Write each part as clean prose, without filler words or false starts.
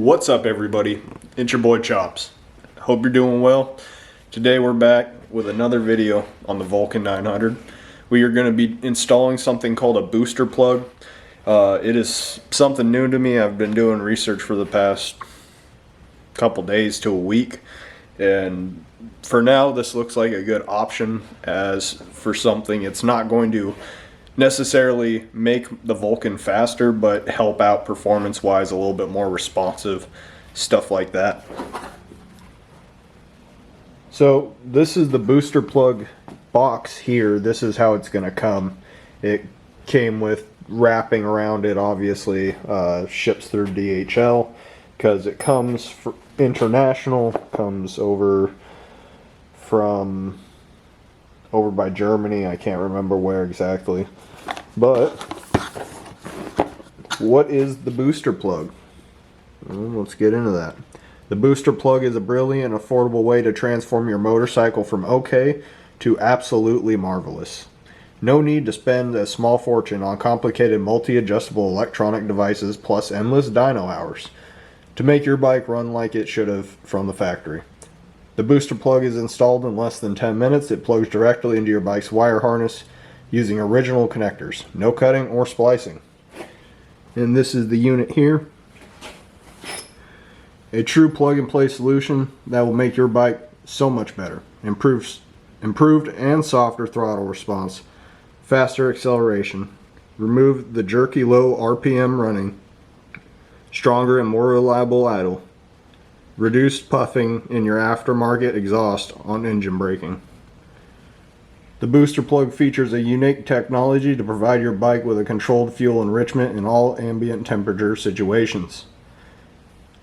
What's up, everybody? It's your boy Chops. Hope you're doing well. Today we're back with another video on the Vulcan 900. We are going to be installing something called a booster plug. It is something new to me. I've been doing research for the past couple days to a week, and for now this looks like a good option as for something. It's not going to necessarily make the Vulcan faster, but help out performance wise, a little bit more responsive, stuff like that. So this is the booster plug box here. This is how it's going to come. It came with wrapping around it, obviously. Ships through DHL because it comes for international, comes over from over by Germany. I can't remember where exactly. But what is the booster plug? Well, let's get into that. The booster plug is a brilliant and affordable way to transform your motorcycle from okay to absolutely marvelous. No need to spend a small fortune on complicated multi-adjustable electronic devices plus endless dyno hours to make your bike run like it should have from the factory. The booster plug is installed in less than 10 minutes. It plugs directly into your bike's wire harness using original connectors. No cutting or splicing. And this is the unit here. A true plug-and-play solution that will make your bike so much better. Improved and softer throttle response, faster acceleration, remove the jerky low RPM running, stronger and more reliable idle, reduced puffing in your aftermarket exhaust on engine braking. The booster plug features a unique technology to provide your bike with a controlled fuel enrichment in all ambient temperature situations.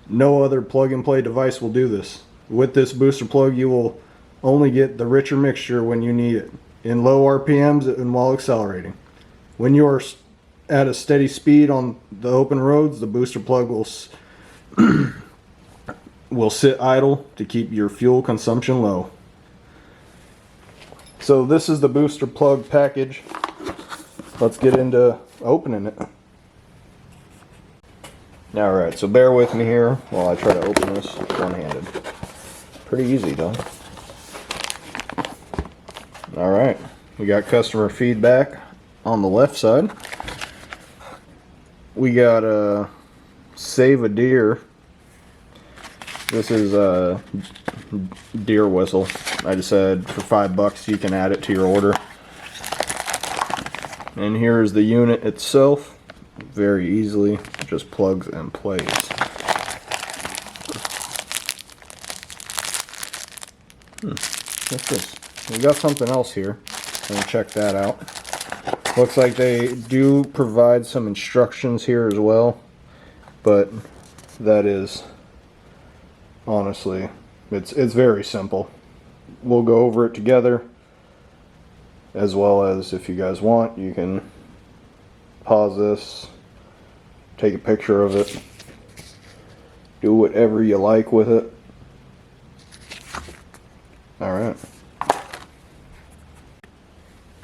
No other plug-and-play device will do this. With this booster plug, you will only get the richer mixture when you need it, in low RPMs and while accelerating. When you are at a steady speed on the open roads, the booster plug will sit idle to keep your fuel consumption low. So this is the booster plug package. Let's get into opening it. Alright, so bear with me here while I try to open this one-handed. Pretty easy though. Alright, we got customer feedback on the left side. We got a Save a Deer. This is a deer whistle. I just said for $5 you can add it to your order. And here's the unit itself. Very easily, just plugs and plays. What's this? We got something else here. Gonna check that out. Looks like they do provide some instructions here as well, but that is honestly, it's very simple. We'll go over it together, as well as if you guys want, you can pause this, take a picture of it, do whatever you like with it.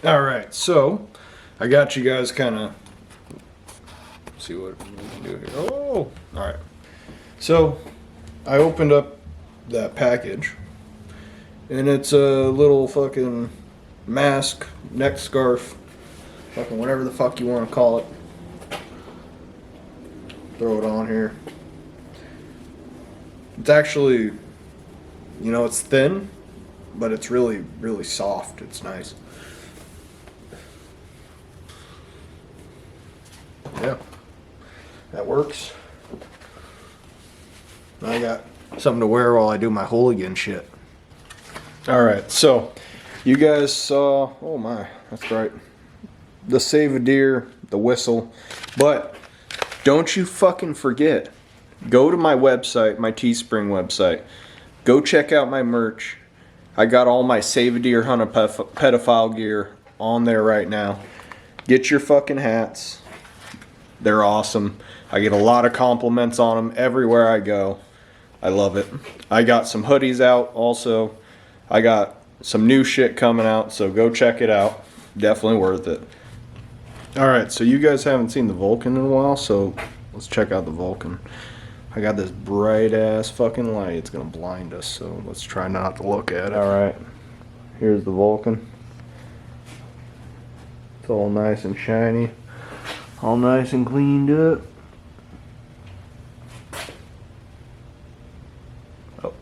Alright, so I got you guys kind of see what we can do here. Oh, alright. So I opened up that package, and it's a little fucking mask, neck scarf, fucking whatever the fuck you want to call it. Throw it on here. It's actually, you know, it's thin, but it's really, really soft. It's nice. Yeah, that works. I got something to wear while I do my hooligan shit. Alright, so you guys saw, oh my, that's right, the Save a Deer, the whistle, but don't you fucking forget, go to my website, my Teespring website, go check out my merch. I got all my Save a Deer Hunt a Pedophile gear on there right now. Get your fucking hats. They're awesome. I get a lot of compliments on them everywhere I go. I love it. I got some hoodies out also. I got some new shit coming out, so go check it out. Definitely worth it. Alright, so you guys haven't seen the Vulcan in a while, so let's check out the Vulcan. I got this bright ass fucking light. It's gonna blind us, so let's try not to look at it. Alright, here's the Vulcan. It's all nice and shiny. All nice and cleaned up. Oh,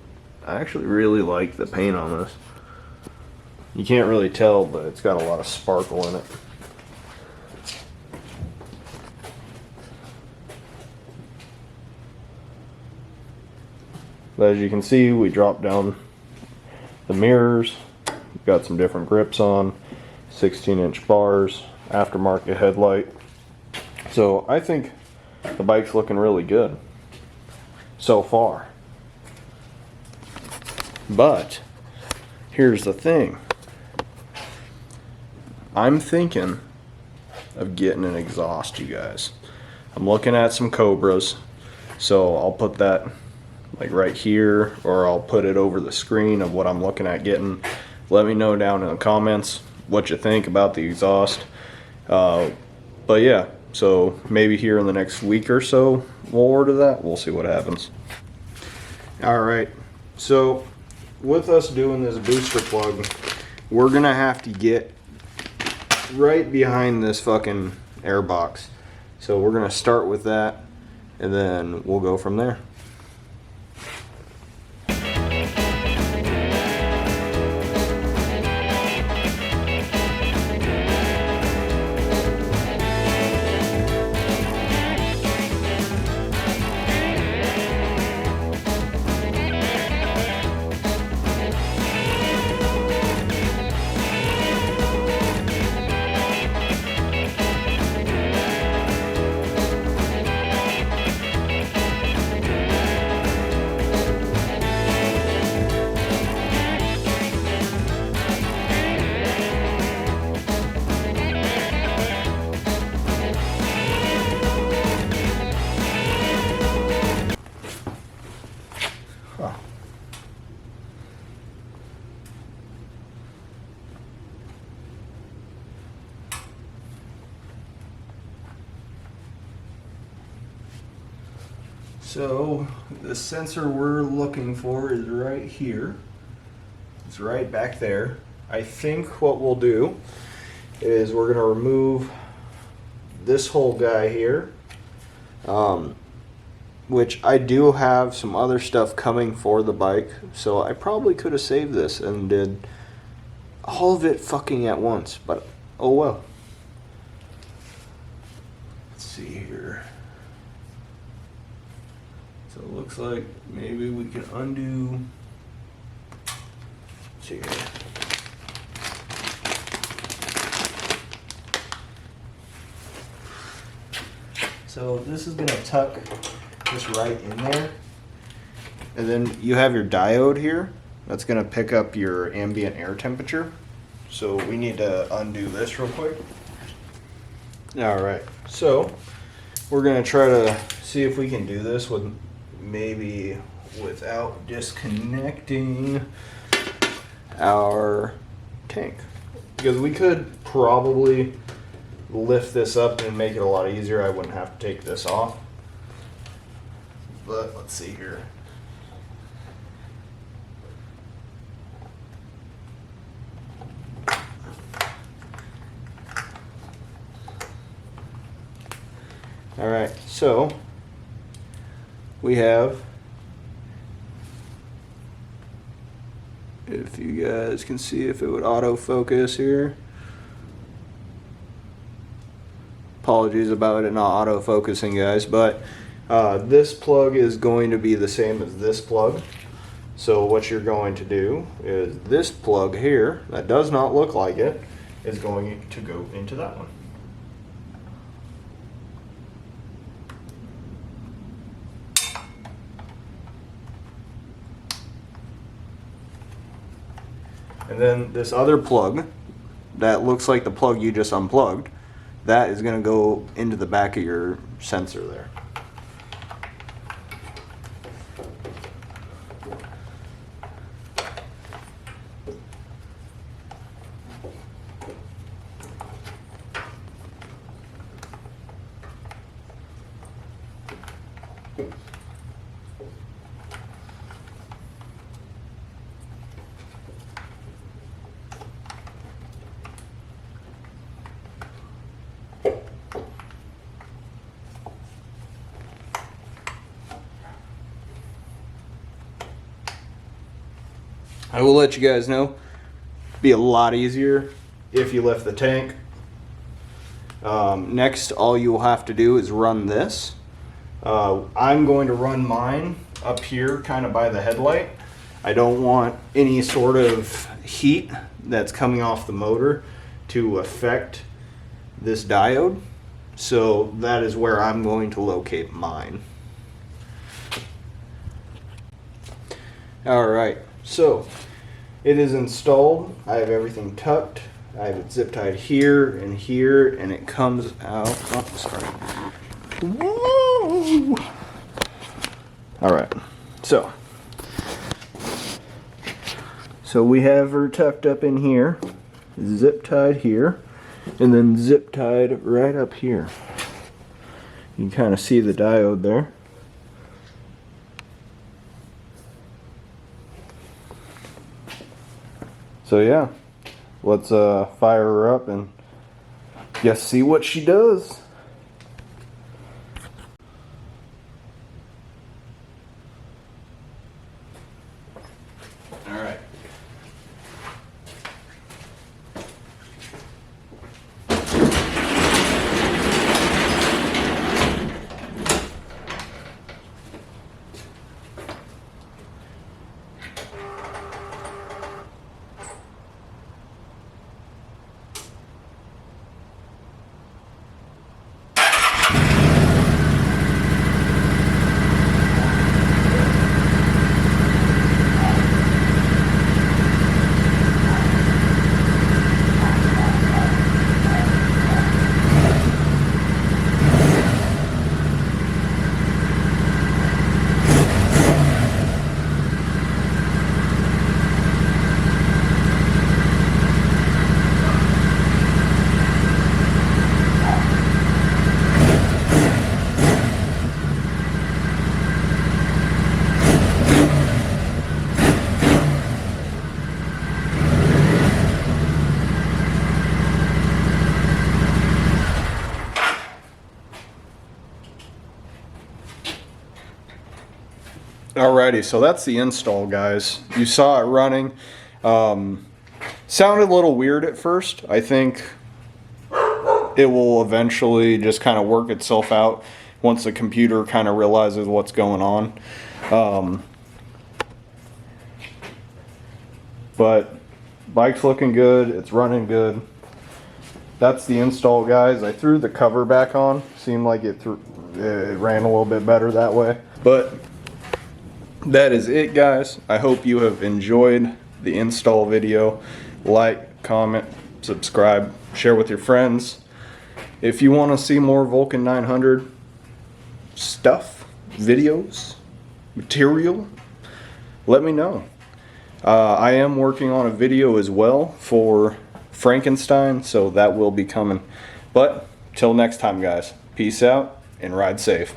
I actually really like the paint on this. You can't really tell, but it's got a lot of sparkle in it. But as you can see, we dropped down the mirrors. We've got some different grips on, 16-inch bars, aftermarket headlight. So I think the bike's looking really good so far. But here's the thing. I'm thinking of getting an exhaust, you guys. I'm looking at some Cobras, so I'll put that like right here, or I'll put it over the screen of what I'm looking at getting. Let me know down in the comments what you think about the exhaust. But yeah, so maybe here in the next week or so we'll order that. We'll see what happens. Alright, so with us doing this booster plug, we're gonna have to get right behind this fucking air box. So we're gonna start with that, and then we'll go from there. So the sensor we're looking for is right here. It's right back there. I think what we'll do is we're going to remove this whole guy here, which I do have some other stuff coming for the bike, so I probably could have saved this and did all of it fucking at once, but oh well. Let's see here. So it looks like maybe we can undo. Let's see here. So this is going to tuck this right in there. And then you have your diode here. That's going to pick up your ambient air temperature. So we need to undo this real quick. Alright, so we're going to try to see if we can do this with maybe without disconnecting our tank, because we could probably lift this up and make it a lot easier. I wouldn't have to take this off, but let's see here. All right, so we have, if you guys can see if it would autofocus here. Apologies about it not autofocusing, guys, but this plug is going to be the same as this plug. So what you're going to do is this plug here, that does not look like it, is going to go into that one. And then this other plug that looks like the plug you just unplugged, that is going to go into the back of your sensor there. I will let you guys know, be a lot easier if you lift the tank. Next, all you will have to do is run this. I'm going to run mine up here kind of by the headlight. I don't want any sort of heat that's coming off the motor to affect this diode. So that is where I'm going to locate mine. Alright, so it is installed. I have everything tucked. I have it zip tied here, and it comes out. Oh, sorry. Whoa! Alright, so we have her tucked up in here, zip tied here, and then zip tied right up here. You can kind of see the diode there. So yeah, let's fire her up and just see what she does. All right. Alrighty, so that's the install, guys. You saw it running. Sounded a little weird at first. I think it will eventually just kind of work itself out once the computer kind of realizes what's going on. But bike's looking good. It's running good. That's the install, guys. I threw the cover back on. Seemed like it ran a little bit better that way. But that is it, guys. I hope you have enjoyed the install video. Like, comment, subscribe, share with your friends. If you want to see more Vulcan 900 stuff, videos, material, let me know. I am working on a video as well for Frankenstein, so that will be coming. But till next time, guys, peace out and ride safe.